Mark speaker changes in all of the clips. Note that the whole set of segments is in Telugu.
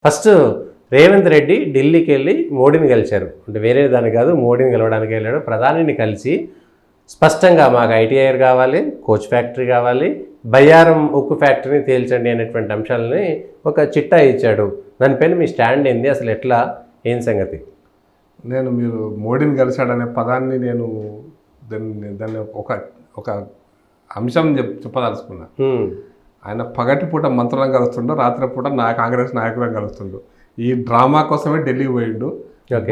Speaker 1: ఫస్ట్ రేవంత్ రెడ్డి ఢిల్లీకి వెళ్ళి మోడీని కలిశారు. అంటే వేరే దానికి కాదు, మోడీని కలవడానికి వెళ్ళాడు. ప్రధానిని కలిసి స్పష్టంగా మాకు ఐటీఐఆర్ కావాలి, కోచ్ ఫ్యాక్టరీ కావాలి, బయ్యారం ఉక్కు ఫ్యాక్టరీని తేల్చండి అనేటువంటి అంశాలని ఒక చిట్టా ఇచ్చాడు. దానిపైన మీ స్టాండ్ ఏంది, అసలు ఎట్లా, ఏం సంగతి?
Speaker 2: మీరు మోడీని కలిశాడనే పదాన్ని నేను దాన్ని ఒక అంశం చెప్పదలుచుకున్నా. ఆయన పగటిపూట మంత్రులను కలుస్తుండో, రాత్రిపూట కాంగ్రెస్ నాయకులను కలుస్తుండో. ఈ డ్రామా కోసమే ఢిల్లీ పోయిండు.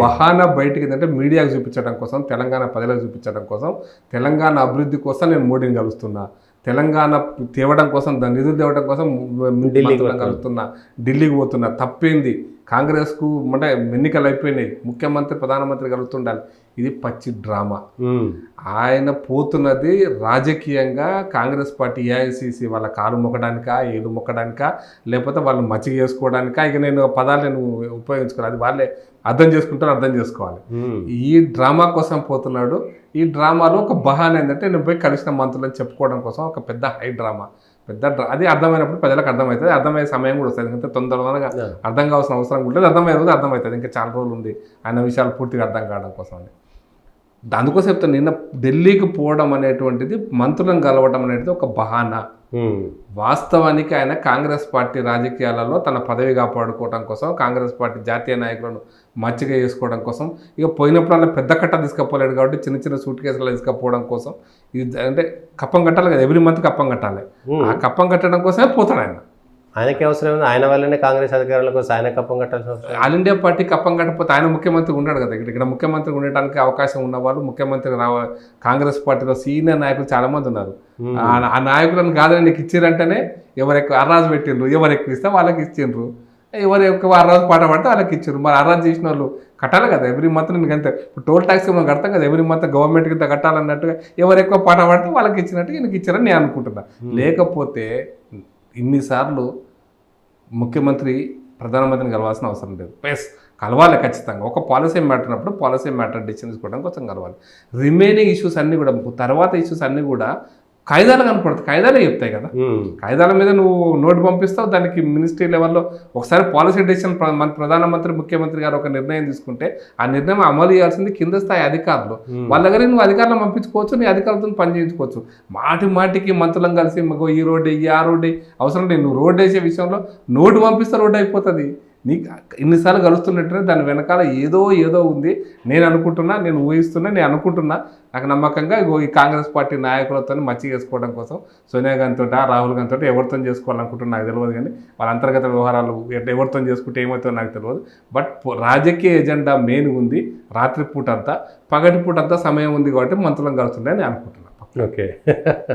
Speaker 2: బహానా బయటికి ఏంటంటే మీడియాకు చూపించడం కోసం, తెలంగాణ ప్రజలకు చూపించడం కోసం, తెలంగాణ అభివృద్ధి కోసం నేను మోడీని కలుస్తున్నా, తెలంగాణ తేవడం కోసం, దాని నిధులు తేవడం కోసం మంత్రులను కలుస్తున్నా, ఢిల్లీకి పోతున్నా. తప్పేంది? కాంగ్రెస్కు అంటే ఎన్నికలు అయిపోయినాయి, ముఖ్యమంత్రి ప్రధానమంత్రి కలుస్తుండాలి. ఇది పచ్చి డ్రామా. ఆయన పోతున్నది రాజకీయంగా కాంగ్రెస్ పార్టీ ఏఐసిసి వాళ్ళ కాలు మొక్కడానికా, ఏలు మొక్కడానికా, లేకపోతే వాళ్ళు మచ్చిక చేసుకోవడానికా? ఇక నేను పదాలు ఉపయోగించుకోవాలి, అది వాళ్ళే అర్థం చేసుకుంటారు, అర్థం చేసుకోవాలి. ఈ డ్రామా కోసం పోతున్నాడు. ఈ డ్రామాలో ఒక బహానా ఏంటంటే నేను పోయి కలిసిన మంత్రులను చెప్పుకోవడం కోసం ఒక పెద్ద హై డ్రామా. అది అర్థమైనప్పుడు ప్రజలకు అర్థమవుతుంది, అర్థమయ్యే సమయం కూడా వస్తుంది. ఎందుకంటే తొందరగా అర్థం కావాల్సిన అవసరం కూడా లేదు, అర్థమయ్యే రోజు అర్థమవుతుంది. ఇంకా చాలా రోజులు ఉంది ఆయన విషయాలు పూర్తిగా అర్థం కావడం కోసం అని. అందుకోసం చెప్తాను, నిన్న ఢిల్లీకి పోవడం అనేటువంటిది, మంత్రులను కలవడం అనేది ఒక బహానా. వాస్తవానికి ఆయన కాంగ్రెస్ పార్టీ రాజకీయాలలో తన పదవి కాపాడుకోవడం కోసం, కాంగ్రెస్ పార్టీ జాతీయ నాయకులను మచ్చిక చేసుకోవడం కోసం, ఇక పోయినప్పుడు అలా పెద్ద కట్ట తీసుకపోలేడు కాబట్టి చిన్న చిన్న సూట్ కేసులు తీసుకపోవడం కోసం, ఇది అంటే కప్పం కట్టాలి కదా, ఎవ్రీ మంత్ కప్పం కట్టాలి. ఆ కప్పం కట్టడం కోసమే పోతాడు ఆయన.
Speaker 1: ఆయనకి అవసరం ఉంది, ఆయన వల్లనే కాంగ్రెస్ అధికారుల కోసం ఆయన కప్పం కట్టాల్సిన అవసరం.
Speaker 2: ఆల్ ఇండియా పార్టీ కప్పం కట్టకపోతే ఆయన ముఖ్యమంత్రి ఉన్నాడు కదా. ఇక్కడ ముఖ్యమంత్రి ఉండడానికి అవకాశం ఉన్న వాళ్ళు, ముఖ్యమంత్రి కాంగ్రెస్ పార్టీలో సీనియర్ నాయకులు చాలా మంది ఉన్నారు. ఆ నాయకులను కాదని నీకు ఇచ్చిరంటేనే ఎవరు ఎక్కువ అర్రాజు పెట్టిండ్రు, ఎవరు ఎక్కువ ఇస్తే వాళ్ళకి ఇచ్చిండ్రు, ఎవరు ఎక్కువ అర్రాజు పాట పడితే వాళ్ళకి ఇచ్చారు. మరి అర్రాజు చేసిన వాళ్ళు కట్టాలి కదా ఎవ్రీ మంత్. నీకు అంతే ఇప్పుడు టోల్ ట్యాక్స్ మనం కడతాం కదా, ఎవ్రీ మంత్ గవర్నమెంట్కి ఇంత కట్టాలన్నట్టుగా ఎవరు ఎక్కువ పాట పడితే వాళ్ళకి ఇచ్చినట్టు ఈయనకి ఇచ్చారని నేను అనుకుంటున్నా. లేకపోతే ఇన్నిసార్లు ముఖ్యమంత్రి ప్రధానమంత్రిని కలవాల్సిన అవసరం లేదు. ప్లస్ కలవాలి ఖచ్చితంగా. ఒక పాలసీ మ్యాటర్ అన్నప్పుడు పాలసీ మ్యాటర్ డిసిషన్ తీసుకోవడం కోసం కలవాలి. రిమైనింగ్ ఇష్యూస్ అన్నీ కూడా, తర్వాత ఇష్యూస్ అన్నీ కూడా కాయిదాలు కనపడతాయి, కాయిదాలే చెప్తాయి కదా. కాయిదాల మీద నువ్వు నోటు పంపిస్తావు, దానికి మినిస్ట్రీ లెవెల్లో ఒకసారి పాలసీ డెసిషన్ ప్రధానమంత్రి ముఖ్యమంత్రి గారు ఒక నిర్ణయం తీసుకుంటే ఆ నిర్ణయం అమలు చేయాల్సింది కింద స్థాయి అధికారులు. వాళ్ళ దగ్గర నువ్వు అధికారులను పంపించుకోవచ్చు, నీ అధికారులతో పని చేయించుకోవచ్చు. మాటికి మంత్రులను కలిసి ఈ రోడ్డు ఆ రోడ్డు అవసరం లేదు. నువ్వు రోడ్డు వేసే విషయంలో నోటు పంపిస్తే రోడ్డు అయిపోతుంది. నీకు ఇన్నిసార్లు కలుస్తున్నట్టే దాని వెనకాల ఏదో ఉంది. నేను అనుకుంటున్నా, నేను ఊహిస్తున్నా, నేను అనుకుంటున్నా. నాకు నమ్మకంగా ఈ కాంగ్రెస్ పార్టీ నాయకులతో మచ్చి చేసుకోవడం కోసం సోనియా గాంధీతో, రాహుల్ గాంధీతో ఎవరితో చేసుకోవాలనుకుంటున్నా నాకు తెలియదు. కానీ వాళ్ళ అంతర్గత వ్యవహారాలు ఎవరితో చేసుకుంటే ఏమవుతుందో నాకు తెలియదు. బట్ రాజకీయ ఎజెండా మెయిన్ ఉంది. రాత్రిపూట అంతా, పగటిపూట అంతా సమయం ఉంది కాబట్టి మంత్రులను కలుస్తుండే నేను అనుకుంటున్నాను.
Speaker 1: ఓకే.